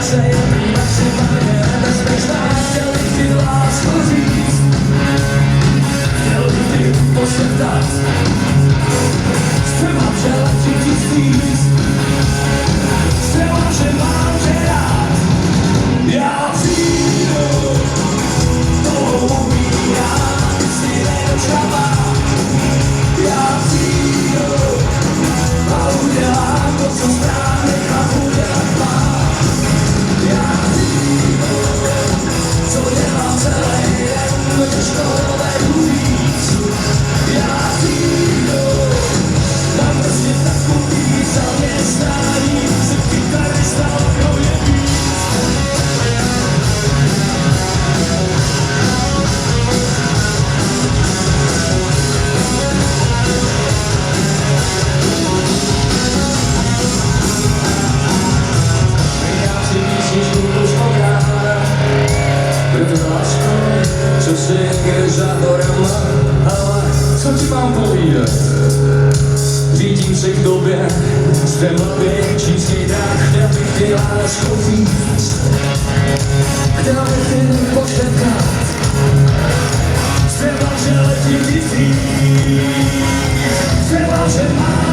se jen maximálně nebezpečná. Chtěl bych ti lásku říct, chtěl bych ti pošeptat, zpěvám, že letím ti vstříc, zpěvám, že mám tě rád. Já přijdu, to umírám, si nedočkám. Já přijdu a udělám to, co správně a udělat mám. Já přijdu, co dělám celý den, těžko dovedu víc. Já přijdu, mám prostě takový zaměstnání, se kytarista mnou je víc. Co si je za horama, ale co ti mám povídat? Řídím se k tobě, z té hlavy čínský dách, chtěl bych ti lásku víc. Chtěl bych ti pošeptat, zpěval, že letím ti vstříc, zpěval, že mám